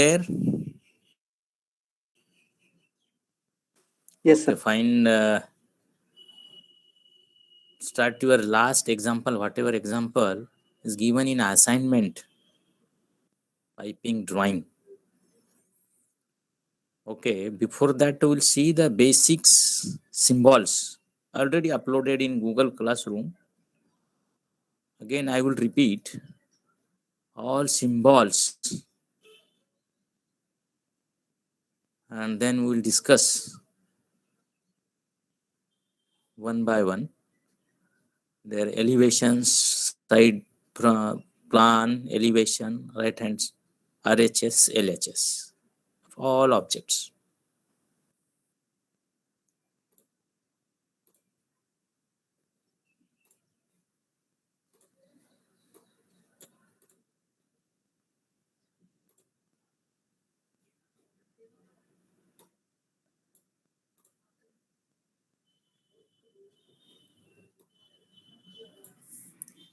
There. Yes, sir. Fine. Start your last example, whatever example is given in assignment. Piping drawing. Okay, before that we will see the basics symbols already uploaded in Google Classroom. Again, I will repeat all symbols and then we will discuss one by one their elevations, side plan, elevation, right hands, RHS, LHS, all objects.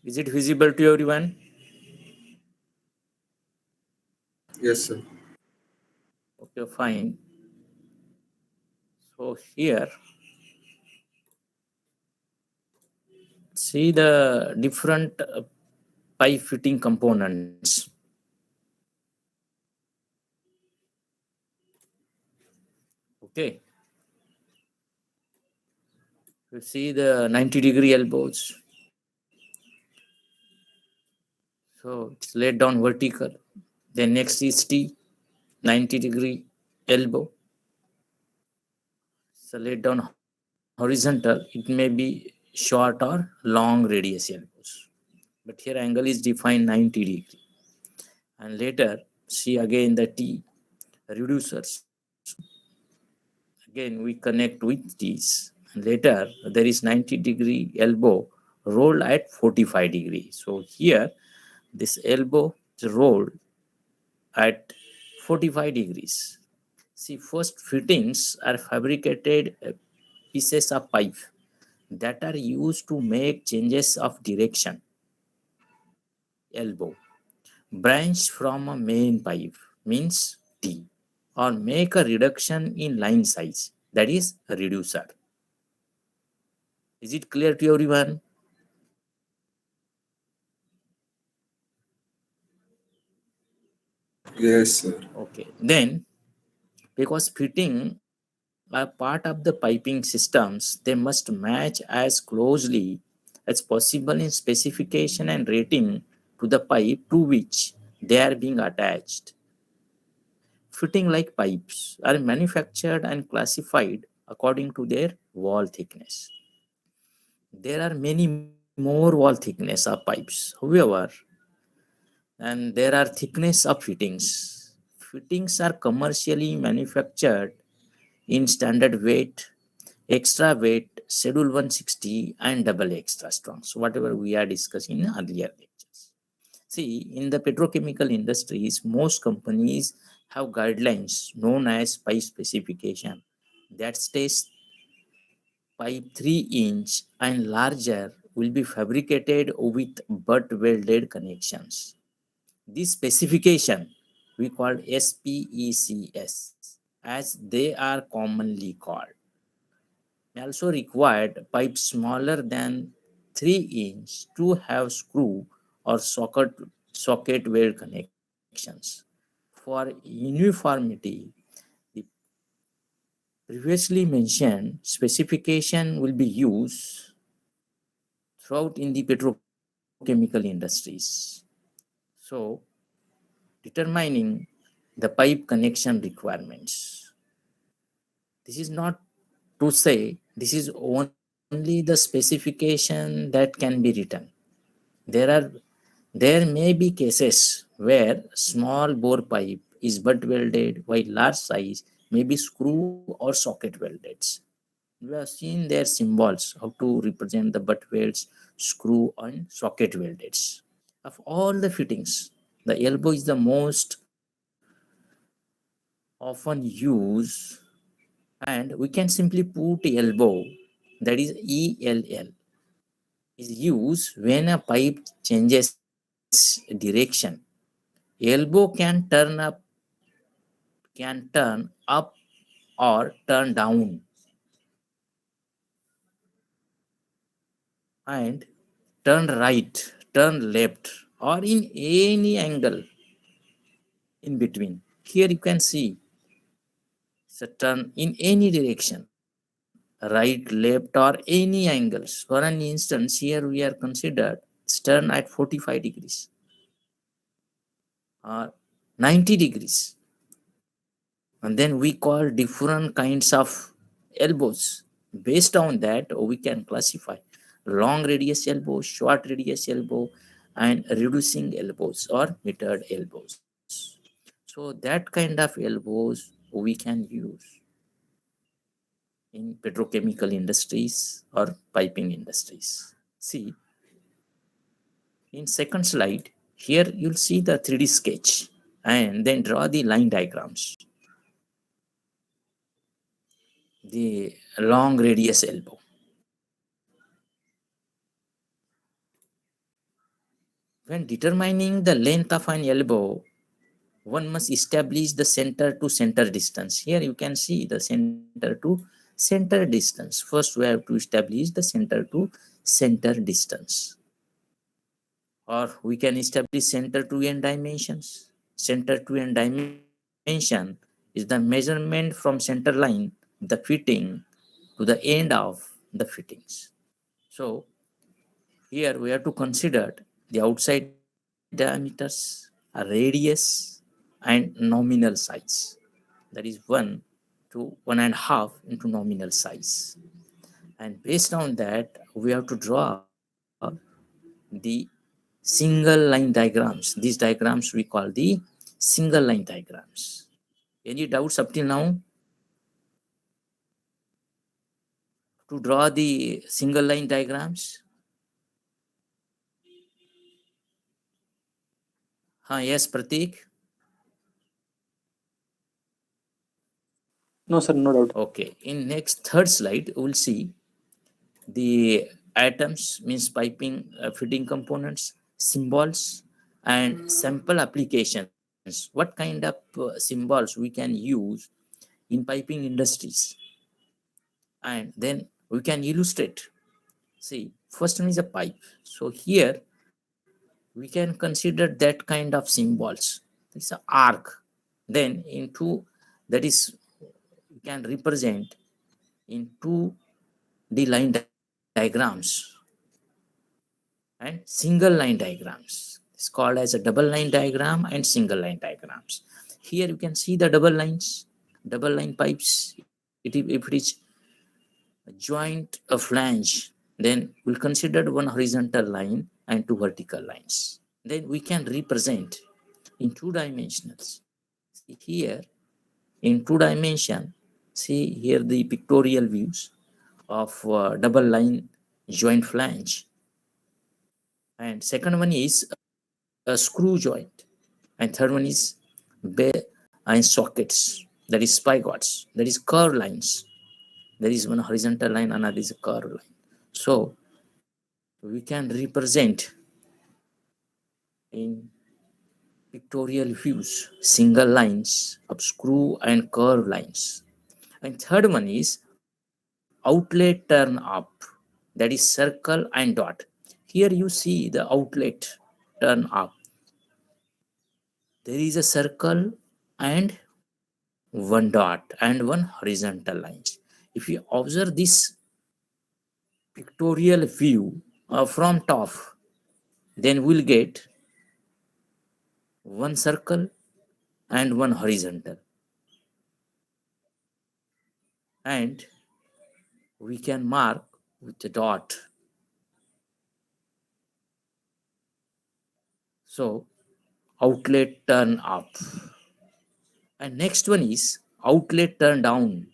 Is it visible to everyone? Yes, sir. Okay, fine. So here, see the different pipe fitting components. Okay. You see the 90-degree elbows. So it's laid down vertical. Then next is T, 90-degree elbow. So laid down horizontal. It may be short or long radius elbows. But here angle is defined 90 degree. And later, see again the T reducers. Again, we connect with these. And later, there is 90-degree elbow rolled at 45 degree. So here, this elbow is rolled at 45 degrees. See, first fittings are fabricated pieces of pipe that are used to make changes of direction. Elbow. Branch from a main pipe means T, or make a reduction in line size, that is a reducer. Is it clear to everyone? Yes, sir. Okay. Then, because fitting are part of the piping systems, they must match as closely as possible in specification and rating to the pipe to which they are being attached. Fitting like pipes are manufactured and classified according to their wall thickness. There are many more wall thickness of pipes, however, and there are thickness of fittings. Fittings are commercially manufactured in standard weight, extra weight, schedule 160 and double extra strong. So whatever we are discussing in earlier lectures. See, in the petrochemical industries, most companies have guidelines known as pipe specification that states pipe 3-inch and larger will be fabricated with butt welded connections. This specification we call SPECS as they are commonly called. Also required pipes smaller than 3-inch to have screw or socket weld connections. For uniformity, the previously mentioned specification will be used throughout in the petrochemical industries. So, determining the pipe connection requirements. This is not to say this is only the specification that can be written. There are there may be cases where small bore pipe is butt welded while large size may be screw or socket welded. We have seen their symbols how to represent the butt welds, screw and socket welded. Of all the fittings, the elbow is the most often used, and we can simply put elbow, that is ELL, is used when a pipe changes direction. Elbow can turn up can turn up or turn down, and turn right, turn left, or in any angle in between. Here you can see it's a turn in any direction, right, left, or any angles. For an instance, here we are considered turn at 45 degrees or 90 degrees. And then we call different kinds of elbows. Based on that, we can classify long radius elbow, short radius elbow, and reducing elbows or metered elbows. So that kind of elbows we can use in petrochemical industries or piping industries. See, in second slide, here you'll see the 3D sketch and then draw the line diagrams. The long radius elbow. When determining the length of an elbow, one must establish the center to center distance. Here you can see the center to center distance. First, we have to establish the center to center distance. Or we can establish center to end dimensions. Center to end dimension is the measurement from center line, the fitting, to the end of the fittings. So here we have to consider the outside diameters, a radius, and nominal size. That is 1 to 1.5 into nominal size. And based on that, we have to draw the single line diagrams. These diagrams we call the single line diagrams. Any doubts up till now to draw the single line diagrams? Yes, Pratik. No, sir, no doubt. Okay. In next third slide, we'll see the items means piping fitting components, symbols, and sample applications. What kind of symbols we can use in piping industries, and then we can illustrate. See, first one is a pipe. So here we can consider that kind of symbols. It's an arc. Then into that is we can represent in two D line diagrams and single line diagrams. It's called as a double line diagram and single line diagrams. Here you can see the double lines, double line pipes. If it is joint a flange, then we'll consider one horizontal line and two vertical lines. Then we can represent in two dimensionals. See here in two dimension, see here the pictorial views of double line joint flange. And second one is a screw joint, and third one is bay and sockets, that is spigots, that is curved lines. There is one horizontal line, another is a curved line. So we can represent in pictorial views single lines of screw and curved lines. And third one is outlet turn up, that is circle and dot. Here you see the outlet turn up. There is a circle and one dot and one horizontal lines. If you observe this pictorial view from top, then we'll get one circle and one horizontal, and we can mark with a dot. So outlet turn up, and next one is outlet turn down.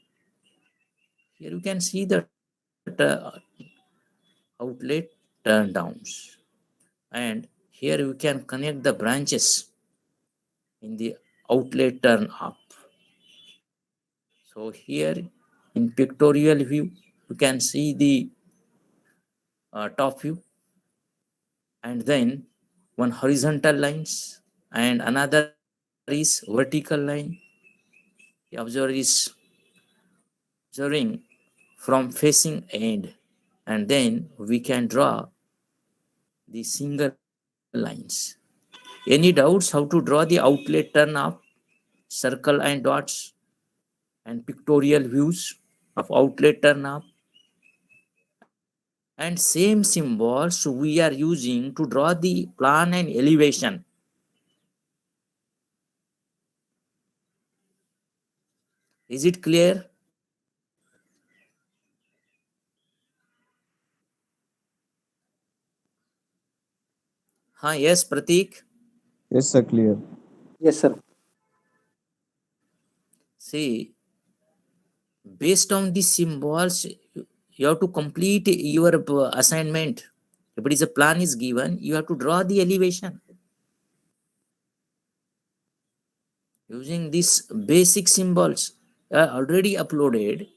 Here you can see the outlet turn downs, and here you can connect the branches in the outlet turn up. So here in pictorial view you can see the top view, and then one horizontal lines and another is vertical line, The observer is observing from facing end, and then we can draw the single lines. Any doubts how to draw the outlet turn up, circle and dots, and pictorial views of outlet turn up? And same symbols we are using to draw the plan and elevation. Is it clear? Yes, Pratik. Yes, sir, clear. Yes, sir. See, based on the symbols, you have to complete your assignment. If it is a plan is given, you have to draw the elevation using these basic symbols. Already uploaded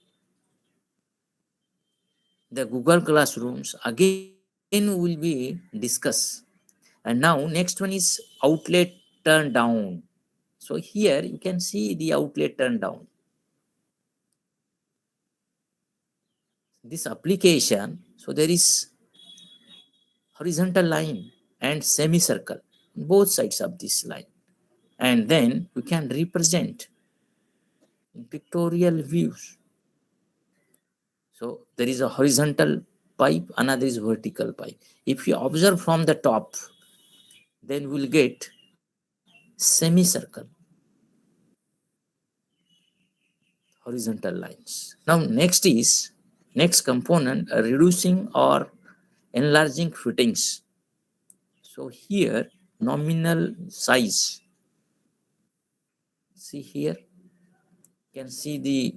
the Google Classrooms. Again, will be discuss. And now next one is outlet turn down. So here you can see the outlet turn down. This application, so there is horizontal line and semicircle on both sides of this line, and then we can represent in pictorial views. So there is a horizontal pipe, another is vertical pipe. If you observe from the top, then we'll get semicircle, horizontal lines. Now next component, reducing or enlarging fittings. So here nominal size. See here, you can see the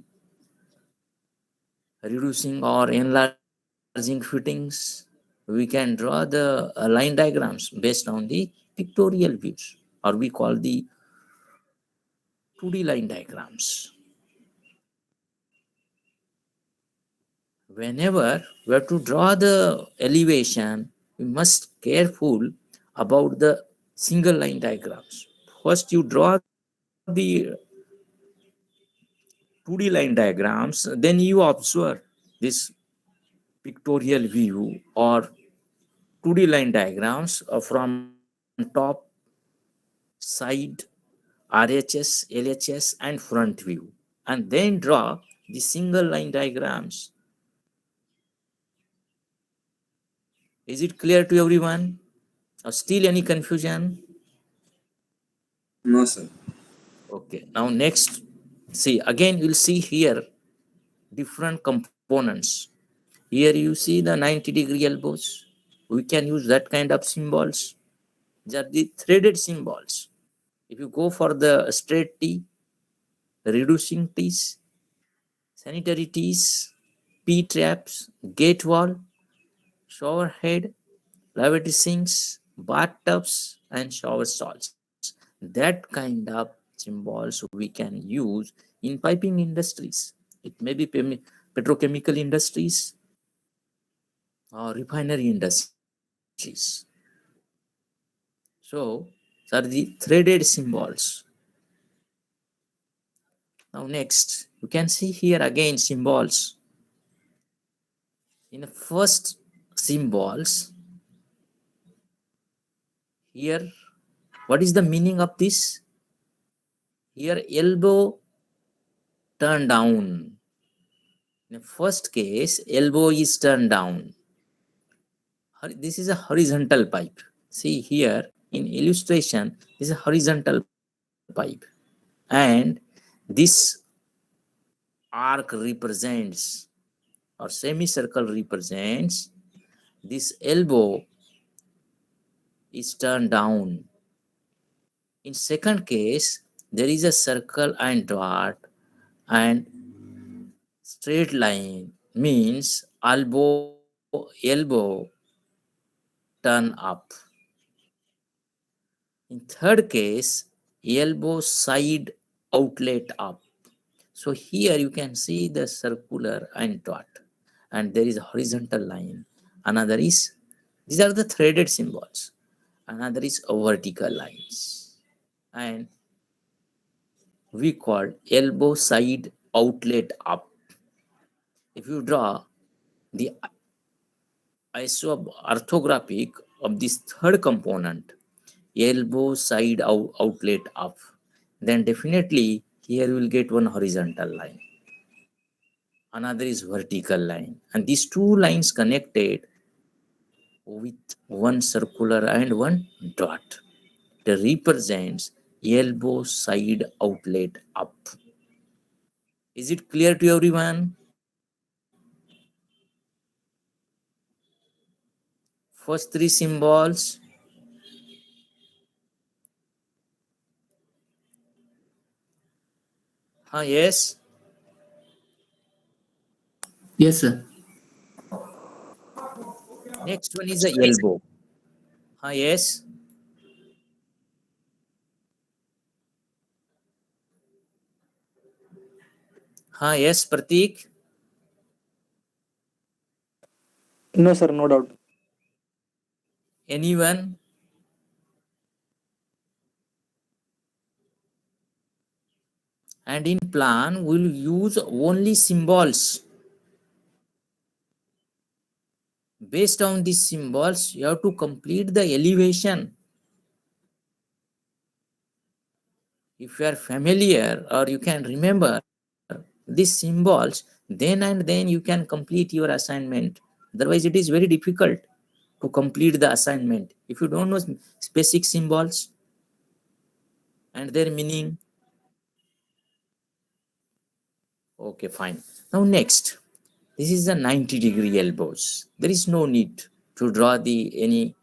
reducing or enlarging fittings. We can draw the line diagrams based on the pictorial views, or we call the 2D line diagrams. Whenever we have to draw the elevation, we must careful about the single line diagrams. First you draw the 2D line diagrams, then you observe this pictorial view or 2D line diagrams from top, side, RHS, LHS, and front view, and then draw the single line diagrams. Is it clear to everyone? Or still any confusion? No, sir. Okay, now next, see again we'll see here different components. Here you see the 90-degree elbows. We can use that kind of symbols. These are the threaded symbols. If you go for the straight T, reducing T's, sanitary T's, P traps, gate wall, shower head, lavatory sinks, bathtubs, and shower stalls. That kind of symbols we can use in piping industries. It may be petrochemical industries or refinery industries. So, these are the threaded symbols. Now, next, you can see here again symbols. In the first symbols, here, what is the meaning of this? Here, elbow turn down. In the first case, elbow is turned down. This is a horizontal pipe. See here in illustration, this is a horizontal pipe, and this arc represents, or semicircle represents, this elbow is turned down. In second case, there is a circle and dot, and straight line means elbow turn up. In third case, elbow side outlet up. So here you can see the circular and dot, and there is a horizontal line. Another is, these are the threaded symbols. Another is vertical lines. And we call elbow side outlet up. If you draw the isoorthographic of this third component, elbow side outlet up, then definitely here you will get one horizontal line, another is vertical line, and these two lines connected with one circular and one dot. It represents elbow side outlet up. Is it clear to everyone? First three symbols. Yes. Yes, sir. Next one is the elbow. Yes. Yes, Pratik. No, sir, no doubt. Anyone? And in plan, we'll use only symbols. Based on these symbols, you have to complete the elevation. If you are familiar or you can remember these symbols, then and then you can complete your assignment. Otherwise, it is very difficult to complete the assignment. If you don't know specific symbols and their meaning. Okay, fine. Now next, this is the 90-degree elbows. There is no need to draw the any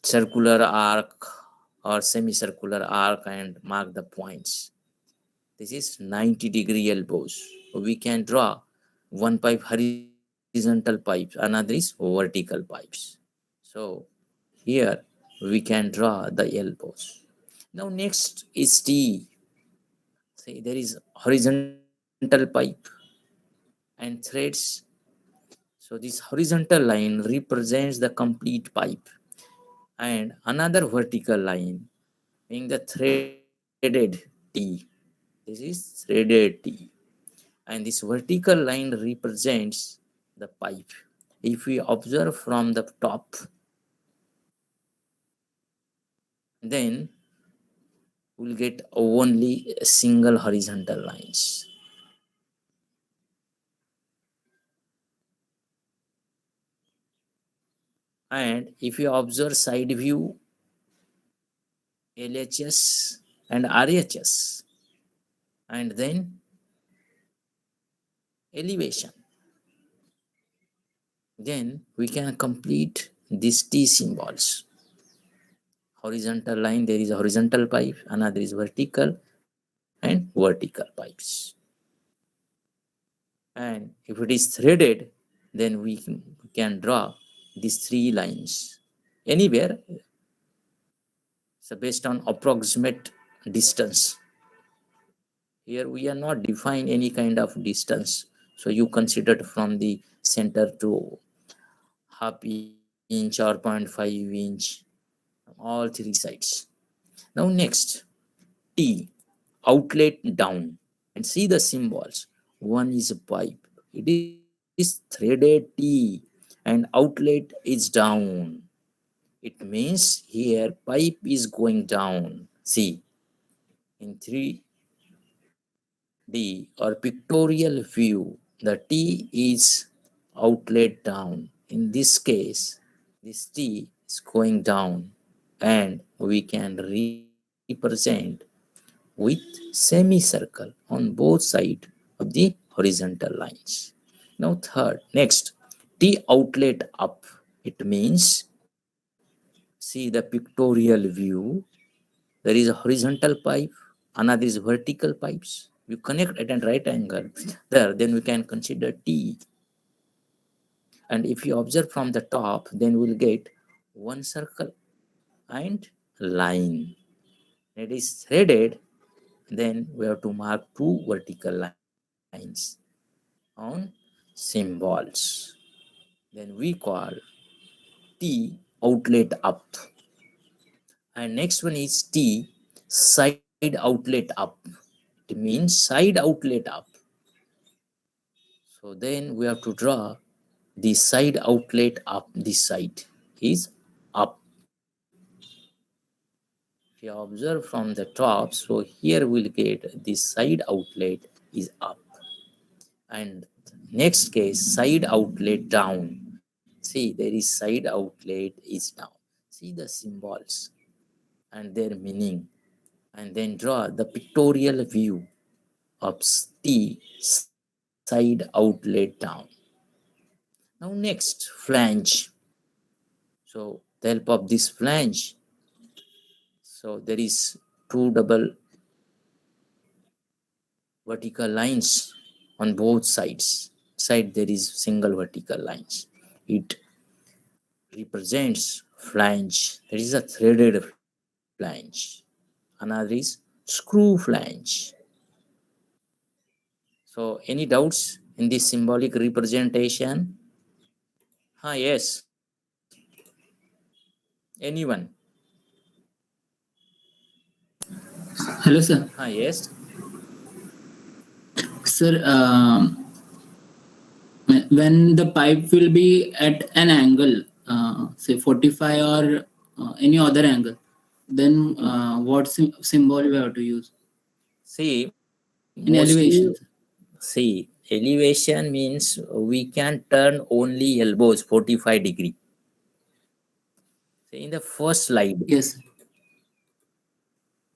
circular arc or semicircular arc and mark the points. This is 90-degree elbows. We can draw one pipe horizontal pipes, another is vertical pipes. So here we can draw the elbows. Now next is T. See, there is horizontal pipe and threads. So this horizontal line represents the complete pipe, and another vertical line being the threaded T. This is threaded T. And this vertical line represents the pipe. If we observe from the top, then we'll get only single horizontal lines. And if you observe side view, LHS and RHS, and then elevation, then we can complete these T symbols. Horizontal line, there is a horizontal pipe, another is vertical and vertical pipes. And if it is threaded, then we can draw these three lines anywhere. So based on approximate distance. Here we are not define any kind of distance. So you consider from the center to half inch or 0.5 inch, all three sides. Now next, T, outlet down. And see the symbols. One is a pipe. It is threaded T and outlet is down. It means here pipe is going down. See, in 3D or pictorial view, the T is outlet down. In this case, this T is going down, and we can represent with semicircle on both sides of the horizontal lines. Now third, next, T outlet up. It means, see the pictorial view, there is a horizontal pipe, another is vertical pipes. You connect at a right angle there, then we can consider T. And if you observe from the top, then we'll get one circle and line. It is threaded, then we have to mark two vertical lines on symbols. Then we call T outlet up. And next one is T side outlet up. It means side outlet up. So then we have to draw the side outlet up this side is up. If you observe from the top, so here we'll get the side outlet is up. And next case, side outlet down. See, there is side outlet is down. See the symbols and their meaning. And then draw the pictorial view of the side outlet down. Now next, flange. So the help of this flange, so there is two double vertical lines on both sides. Side there is single vertical lines. It represents flange. There is a threaded flange. Another is screw flange. So any doubts in this symbolic representation? Yes. Anyone? Hello, sir. Yes. Sir, when the pipe will be at an angle, say 45 or any other angle, then what symbol we have to use? See, In mostly, elevation, sir. see, elevation means we can turn only elbows 45 degree. See, in the first slide, Yes.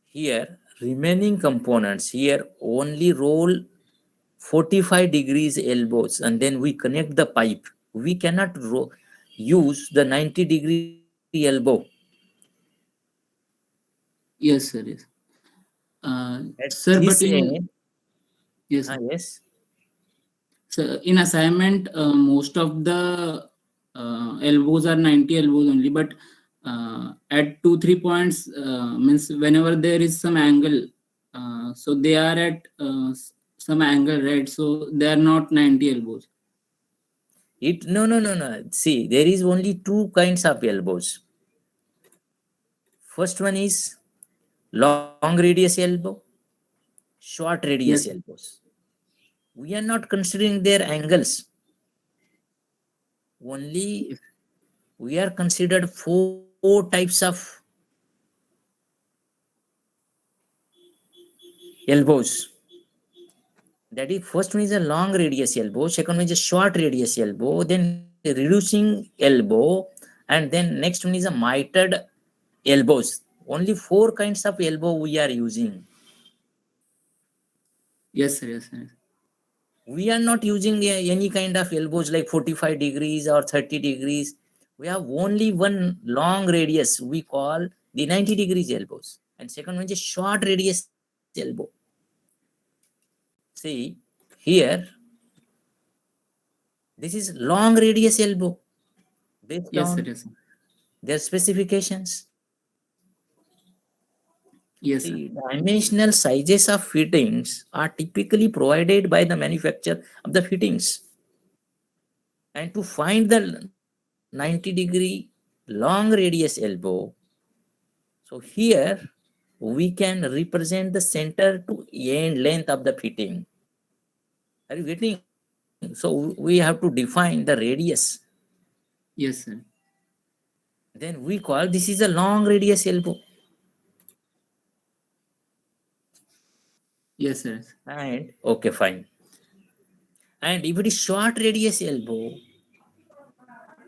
here remaining components, here only roll 45 degrees elbows and then we connect the pipe. We cannot use the 90-degree elbow. Yes, sir. Yes. At Sir, this but end, in yes, sir. yes. So in assignment, most of the elbows are 90 elbows only, but at 2-3 points means whenever there is some angle, so they are at some angle, right? So they are not 90 elbows. No. See, there is only two kinds of elbows. First one is long radius elbow, short radius Yes, elbows. We are not considering their angles. Only yes, we are considered four types of elbows. That is, first one is a long radius elbow, second one is a short radius elbow, then reducing elbow, and then next one is a mitered elbows. Only four kinds of elbow we are using. yes, sir, yes, sir. We are not using any kind of elbows like 45 degrees or 30 degrees. We have only one long radius we call the 90 degrees elbows. And second one is a short radius elbow. See, here, this is long radius elbow based Yes, sir, on yes, sir. their specifications. Yes, See, sir. dimensional sizes of fittings are typically provided by the manufacturer of the fittings. And to find the 90-degree long radius elbow, so here we can represent the center to end length of the fitting. Are you getting? So we have to define the radius. Yes, sir. Then we call this is a long radius elbow. Yes, sir. And okay, fine. And if it is short radius elbow,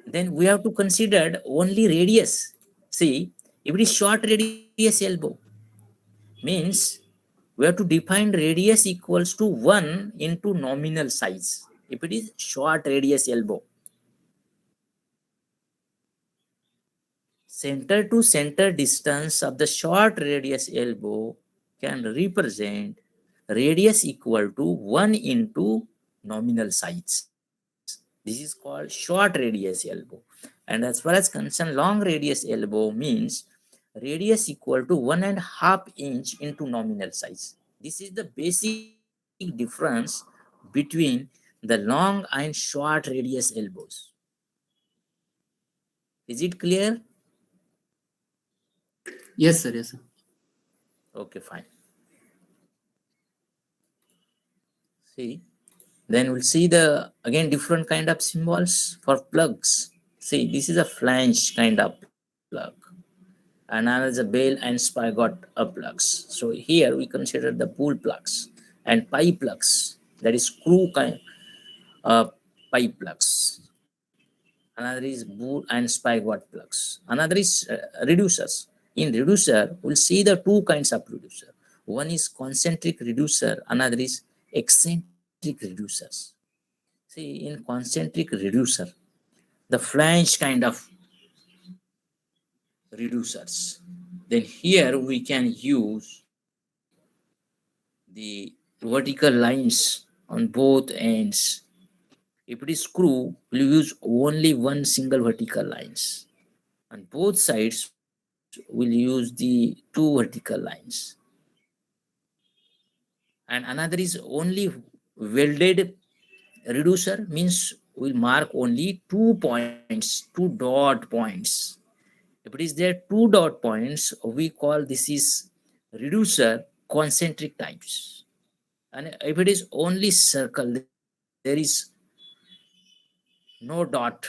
then we have to consider only radius. See, if it is short radius elbow, means we have to define radius equals to 1 into nominal size. If it is short radius elbow, center to center distance of the short radius elbow can represent radius equal to 1 into nominal size. This is called short radius elbow. And as far as concerned, long radius elbow means radius equal to 1.5 inch into nominal size. This is the basic difference between the long and short radius elbows. Is it clear? Yes, sir, yes, sir. Okay, fine. See, then we'll see the again different kind of symbols for plugs. See, this is a flange kind of plug. Another is a bale and spigot plugs. So here we consider the pool plugs and pipe plugs, that is screw kind pipe plugs. Another is bool and spigot plugs. Another is reducers. In reducer, we'll see the two kinds of reducer. One is concentric reducer, another is eccentric reducers. See, in concentric reducer, the flange kind of reducers. Then here we can use the vertical lines on both ends. If it is screw, we'll use only one single vertical lines. On both sides, we'll use the two vertical lines. And another is only welded reducer, means we'll mark only 2 points, 2 dot points. If it is there 2 dot points, we call this is reducer concentric types. And if it is only circle, there is no dot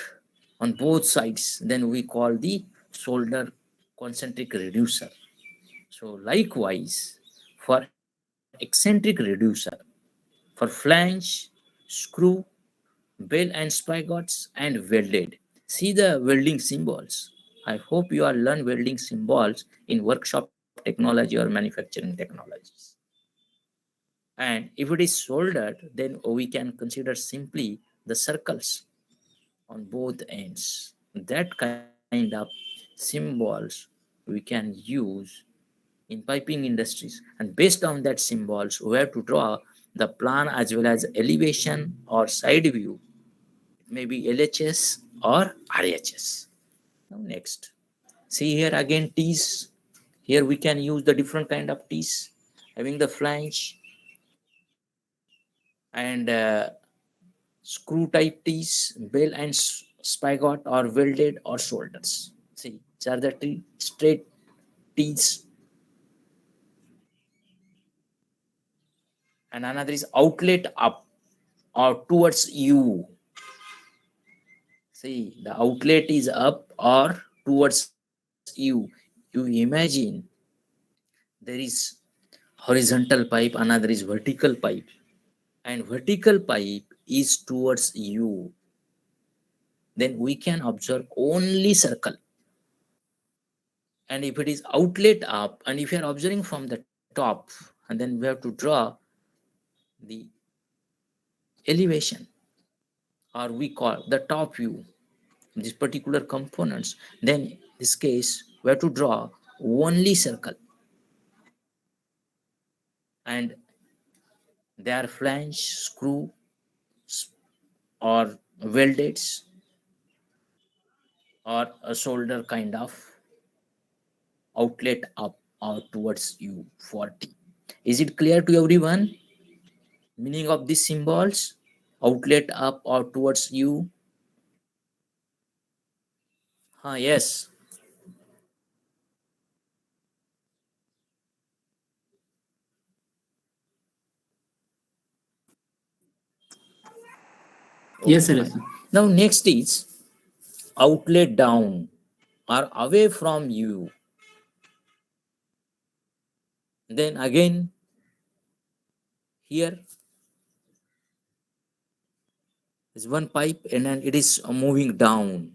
on both sides, then we call the solder concentric reducer. So likewise, for eccentric reducer, for flange, screw, bell and spigots, and welded. See the welding symbols. I hope you all learn welding symbols in workshop technology or manufacturing technologies. And if it is soldered, then we can consider simply the circles on both ends. That kind of symbols we can use in piping industries, and based on that symbols we have to draw the plan as well as elevation or side view. It may be LHS or RHS. Now next, see here again T's. Here we can use the different kind of T's, having the flange and screw type T's, bell and spigot, or welded or shoulders. See, these are the straight T's. And another is outlet up or towards you. See, the outlet is up or towards you. You imagine there is horizontal pipe, another is vertical pipe, and vertical pipe is towards you. Then we can observe only circle. And if it is outlet up, and if you are observing from the top, and then we have to draw the elevation, or we call the top view, these particular components, then in this case we have to draw only circle, and they are flange, screw, or welded, or a solder kind of outlet up or towards you 40. Is it clear to everyone? Meaning of these symbols, outlet up or towards you? Yes. Yes, sir. Okay, Yes, sir. now next is outlet down or away from you. Then again here is one pipe and then it is moving down.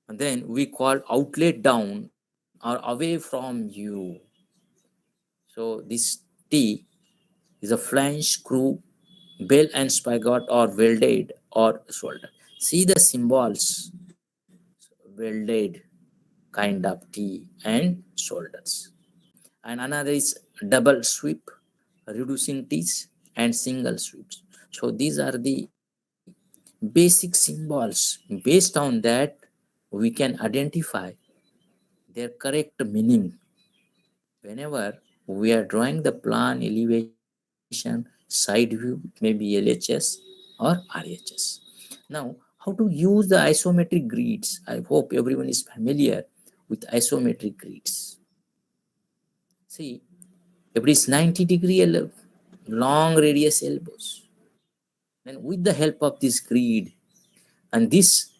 And then we call outlet down or away from you. So this T is a flange, screw, bell and spigot, or welded or soldered. See the symbols, welded kind of T and solders. And another is double sweep, reducing T's, and single sweeps. So these are the basic symbols. Based on that, we can identify their correct meaning whenever we are drawing the plan, elevation, side view, maybe LHS or RHS. Now, how to use the isometric grids? I hope everyone is familiar with isometric grids. See, if it is 90 degree long radius elbows. And with the help of this grid, and this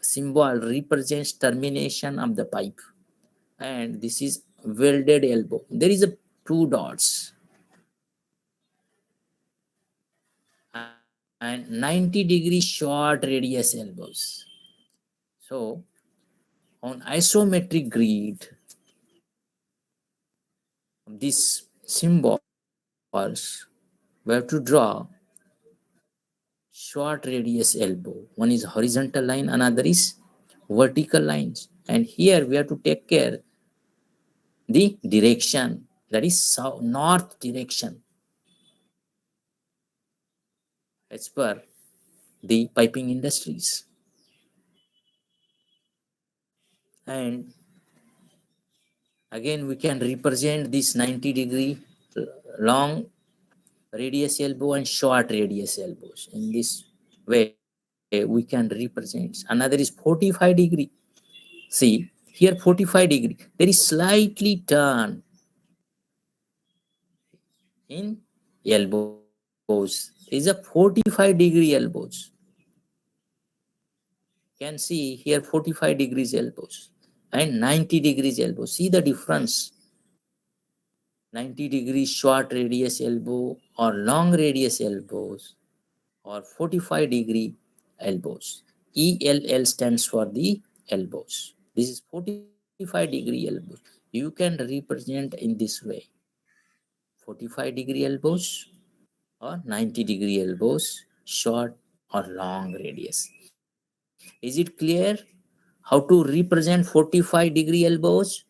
symbol represents termination of the pipe, and this is welded elbow. There is a two dots and 90-degree short radius elbows. So on isometric grid, these symbols we have to draw short radius elbow. One is horizontal line, another is vertical lines. And here we have to take care the direction, that is south north direction, as per the piping industries. And again we can represent this 90-degree long radius elbow and short radius elbows. In this way we can represent. Another is 45 degree. See here 45 degree. There is slightly turn in elbows. There is a 45 degree elbows. You can see here 45 degrees elbows and 90 degrees elbows. See the difference. 90 degrees short radius elbow or long radius elbows or 45-degree elbows. ELL stands for the elbows. This is 45-degree elbows. You can represent in this way. 45-degree elbows or 90-degree elbows, short or long radius. Is it clear how to represent 45-degree elbows,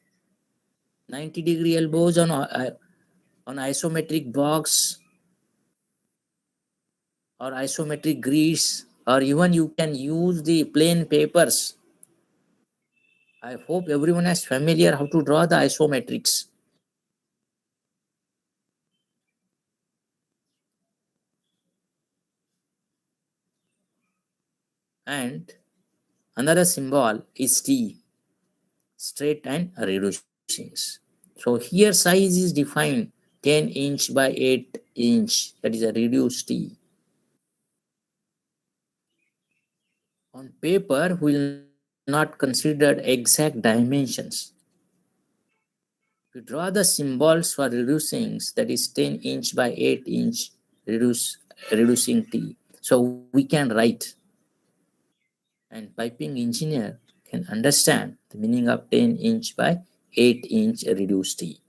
90-degree elbows on isometric box or isometric grids, or even you can use the plain papers. I hope everyone is familiar how to draw the isometrics. And another symbol is T, straight and reducings. So here size is defined 10 inch by 8 inch, that is a reduced T. On paper, we will not consider exact dimensions. We draw the symbols for reducings, that is 10 inch by 8 inch reducing T. So we can write, and piping engineer can understand the meaning of 10 inch by 8 inch reduced T.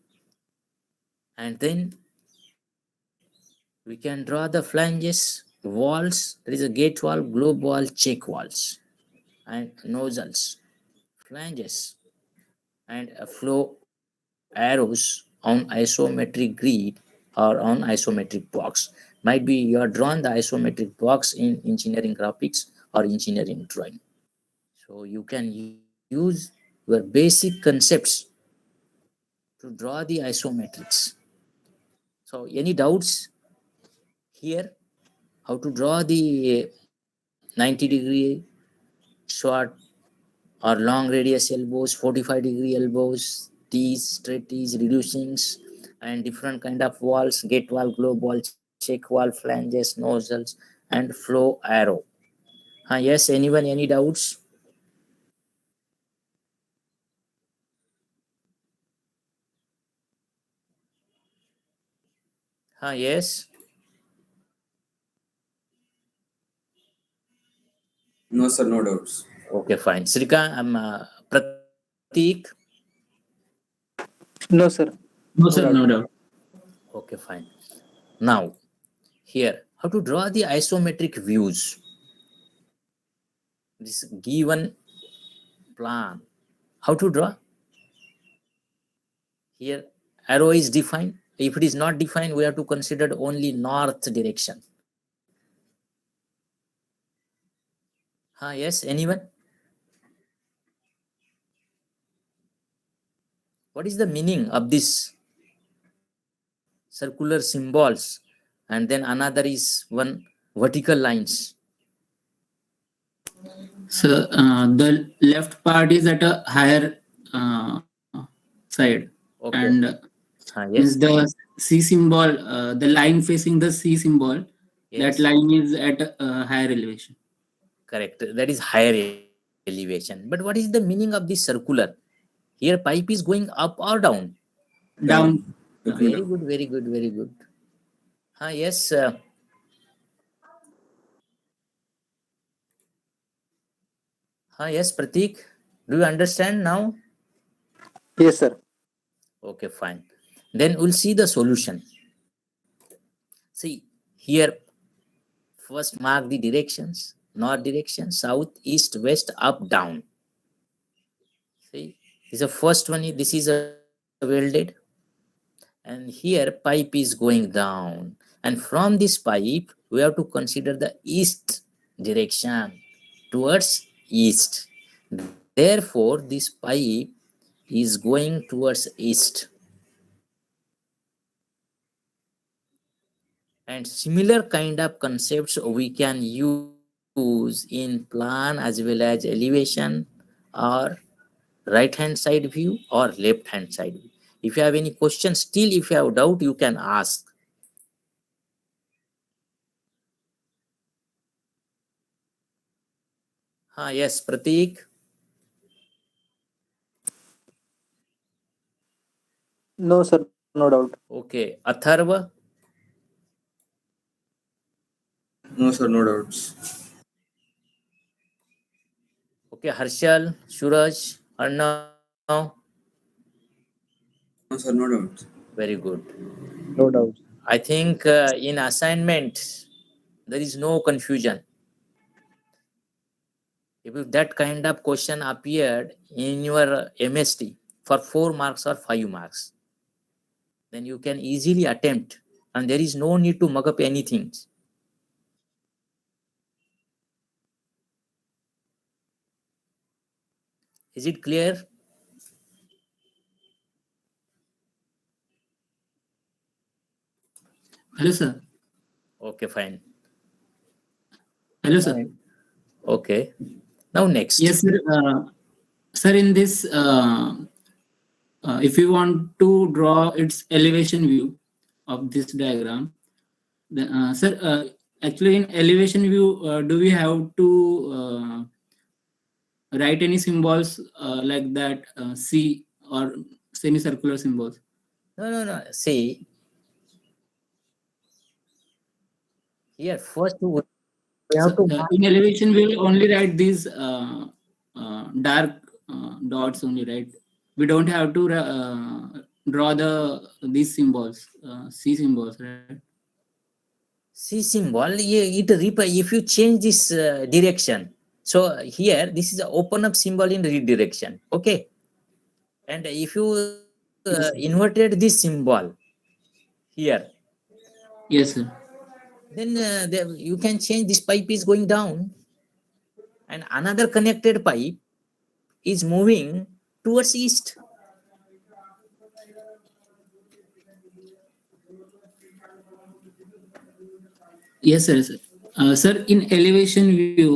And then we can draw the flanges, walls, there is a gate wall, globe wall, check walls, and nozzles, flanges, and flow arrows on isometric grid or on isometric box. Might be you are drawn the isometric box in engineering graphics or engineering drawing. So you can use your basic concepts to draw the isometrics. So any doubts here? How to draw the 90-degree short or long radius elbows, 45-degree elbows, T's, straight T's, reducings, and different kind of walls, gate wall, globe wall, check wall, flanges, nozzles, and flow arrow. Yes, anyone, any doubts? Yes. No, sir, no doubts. Okay, fine. Srika, I'm Pratik. No, sir. No, sir, no doubt. Okay, fine. Now, here, how to draw the isometric views. This given plan. How to draw? Here, arrow is defined. If it is not defined, we have to consider only north direction. Yes, anyone? What is the meaning of this circular symbols? And then another is one vertical lines. So the left part is at a higher side, Okay. and Means Yes, the C symbol, the line facing the C symbol, that yes, line is at higher elevation. correct. That is higher elevation. But what is the meaning of this circular? Here, pipe is going up or down? Down. Looking Very down. good, very good, very good. Yes, yes, Pratik. Do you understand now? Yes, sir. Okay, fine. Then we'll see the solution. See, here, first mark the directions: north direction, south, east, west, up, down. See, this is the first one. This is a welded, and here pipe is going down. And from this pipe, we have to consider the east direction, towards east. Therefore, this pipe is going towards east. And similar kind of concepts we can use in plan as well as elevation, or right hand side view or left hand side view. If you have any question, still if you have doubt, you can ask. Yes, Pratik. No, sir. No doubt. Okay, Atharva. No, sir, no doubts. Okay, Harshal, Suraj, Arnav. No, sir, no doubts. Very good. No doubt. I think in assignment there is no confusion. If that kind of question appeared in your MST for 4 marks or 5 marks, then you can easily attempt, and there is no need to mug up anything. Is it clear? Hello, sir. Okay, fine. Hello, sir. Fine. Okay. Now next. Yes, sir. Sir, in this, if you want to draw its elevation view of this diagram, sir, actually in elevation view, do we have to write any symbols like that, C or semicircular symbols? No, no, no. See, here first we So have to mark. in elevation, we'll only write these dark dots only, right? We don't have to draw these symbols, C symbols, right? C symbol, if you change this direction. So here, this is a open up symbol in redirection. Okay. And if you Yes, sir. inverted this symbol here, Yes, sir. then you can change this pipe is going down, and another connected pipe is moving towards east. Yes, sir. Sir, sir, in elevation view,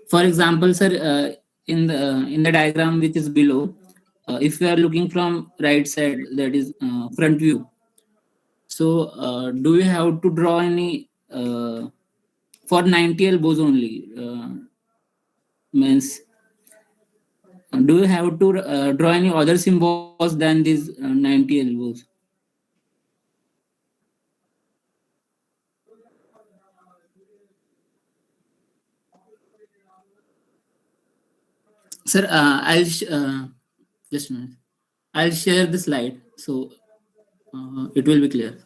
for example, sir, in the diagram which is below, if you are looking from right side, that is front view. So, do you have to draw any for 90 elbows only? Means, do you have to draw any other symbols than these 90 elbows? Sir, just a minute. I'll share the slide so it will be clear.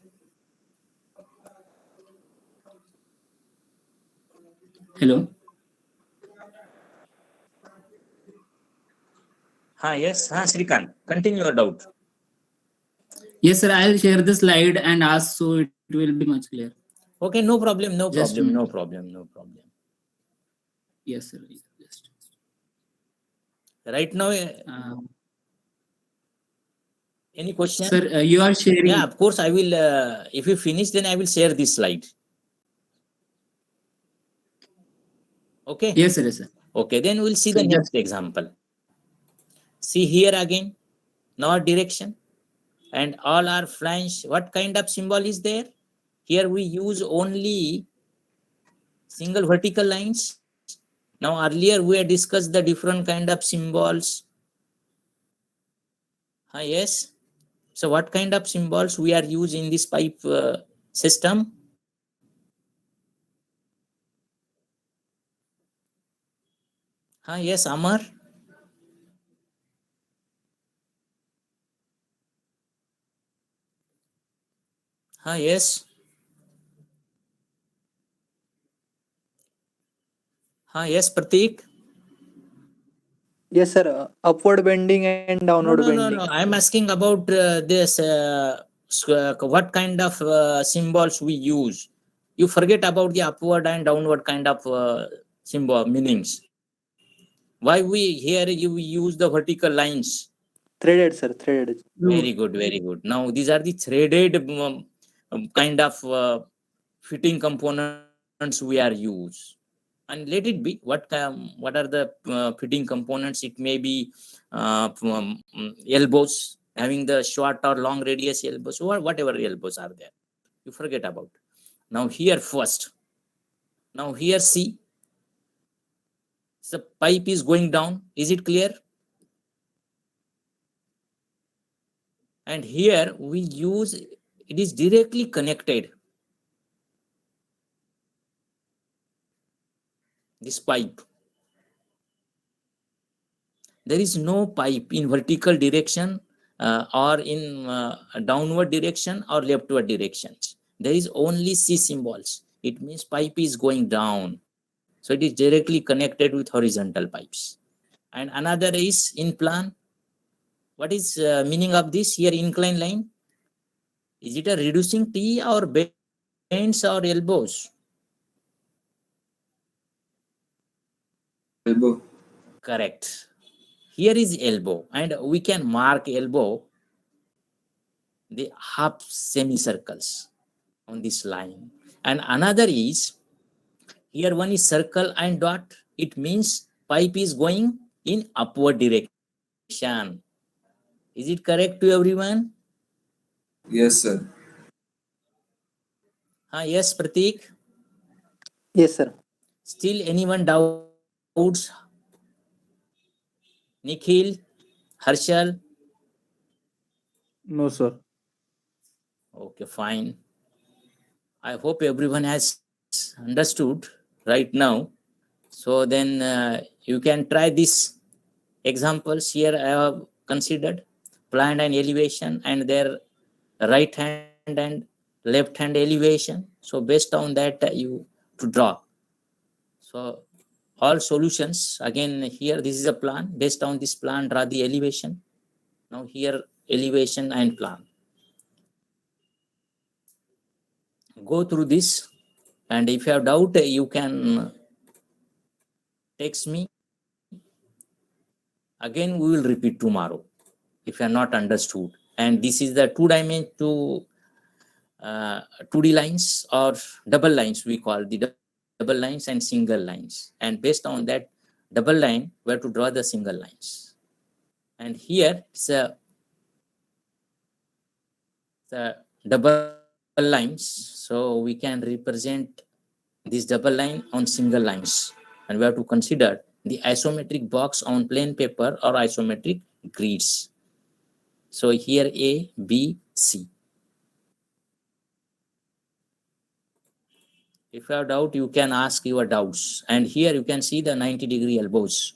Hello. Yes, Srikant, continue your doubt. Yes, sir. I'll share the slide and ask so it will be much clear. Okay, no problem, no Just a problem, no minute. problem, no problem. Yes, sir. Just. Right now, any question? Sir, you are sharing. Yeah, of course, I will. If you finish, then I will share this slide. Okay. Yes, sir. Yes, sir. Okay, then we'll see So the next just example. See here again. north direction, and all are flange. What kind of symbol is there? Here we use only single vertical lines. Now earlier we had discussed the different kind of symbols. Yes. So what kind of symbols we are using in this pipe system? Yes, Amar. Yes. Yes, Pratik. Yes, sir. Upward bending and downward bending. No. I'm asking about this. What kind of symbols we use? You forget about the upward and downward kind of symbol meanings. Why we here you use the vertical lines? Threaded, sir. Threaded. Very good, very good. Now these are the threaded kind of fitting components we are use. And let it be what are the fitting components. It may be elbows, having the short or long radius elbows, or whatever elbows are there, you forget about. Now here first, now here see, the pipe is going down. Is it clear? And here we use, it is directly connected, this pipe. There is no pipe in vertical direction or in downward direction or leftward directions. There is only C symbols. It means pipe is going down. So it is directly connected with horizontal pipes. And another is in plan. What is meaning of this here? Incline line. Is it a reducing T or bends or elbows? Elbow. Correct. Here is elbow, and we can mark elbow the half semicircles on this line. And another is, here one is circle and dot. It means pipe is going in upward direction. Is it correct to everyone? Yes, sir. Yes, Pratik. Yes, sir. Still anyone doubts? Nikhil, Harshal? No, sir. Okay, fine. I hope everyone has understood right now. So then you can try this examples. Here I have considered plan and elevation and their right hand and left hand elevation. So based on that you to draw. So all solutions, again here this is a plan. Based on this plan, draw the elevation. Now here elevation and plan. Go through this, and if you have doubt you can text me. Again we will repeat tomorrow if you are not understood. And this is the 2D lines or double lines, we call the double lines and single lines. And based on that double line, we have to draw the single lines. And here it's the double lines. So we can represent this double line on single lines. And we have to consider the isometric box on plain paper or isometric grids. So here A, B, C. If you have doubt, you can ask your doubts. And here you can see the 90-degree elbows.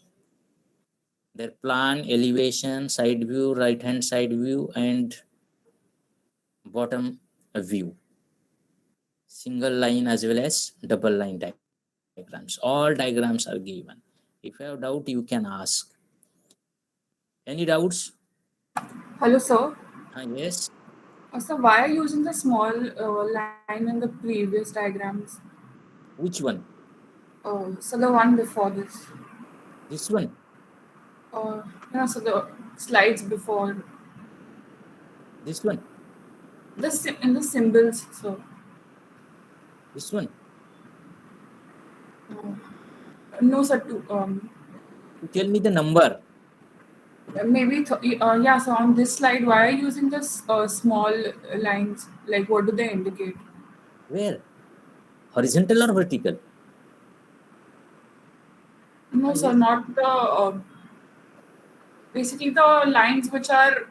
Their plan, elevation, side view, right hand side view, and bottom view. Single line as well as double line diagrams. All diagrams are given. If you have doubt, you can ask. Any doubts? Hello, sir. Yes. So why are you using the small line in the previous diagrams? Which one? So the one before this. This one. So the slides before. This one. In the symbols, so. This one. No, sir. You tell me the number. Maybe, yeah, so on this slide, why are you using this small lines? Like, what do they indicate? Where? Horizontal or vertical? No, sir, Yes. not the, basically the lines which are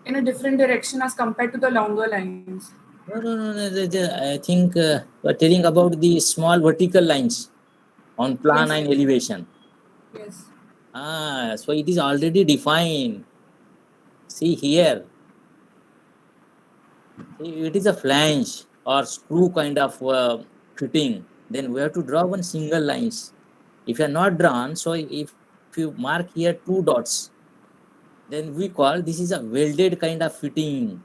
in a different direction as compared to the longer lines. No. I think we're telling about the small vertical lines on plan Yes, and elevation. yes. So it is already defined. See here. See, it is a flange or screw kind of fitting. Then we have to draw one single lines. If you are not drawn, so if you mark here 2 dots, then we call this is a welded kind of fitting.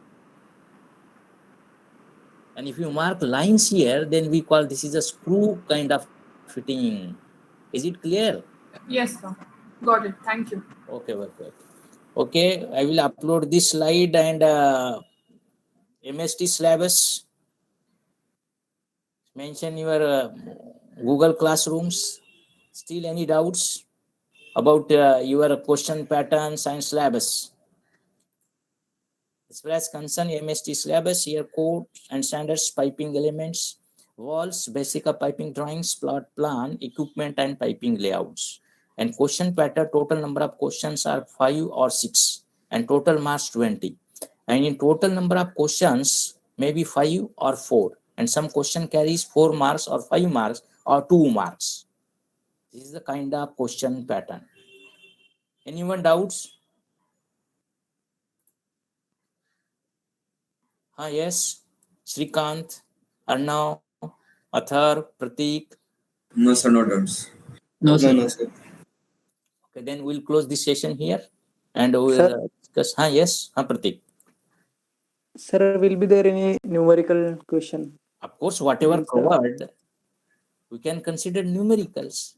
And if you mark lines here, then we call this is a screw kind of fitting. Is it clear? Yes, sir. Got it. Thank you. Okay. Okay, I will upload this slide and MST syllabus. Mention your Google Classrooms. Still any doubts about your question patterns and syllabus? As far as concern MST syllabus, here code and standards, piping elements, walls, basic of piping drawings, plot plan, equipment and piping layouts. And question pattern, total number of questions are 5 or 6 and total marks 20. And in total number of questions, maybe 5 or 4. And some question carries 4 marks or 5 marks or 2 marks. This is the kind of question pattern. Anyone doubts? Yes. Srikant, Arnav, Athar, Pratik. No, sir, no doubts. No, Okay. sir. No, sir. Okay, then we'll close this session here and we'll Sir, discuss. Yes. Pratik. sir, will be there any numerical question? Of course, whatever Means, covered, we can consider numericals.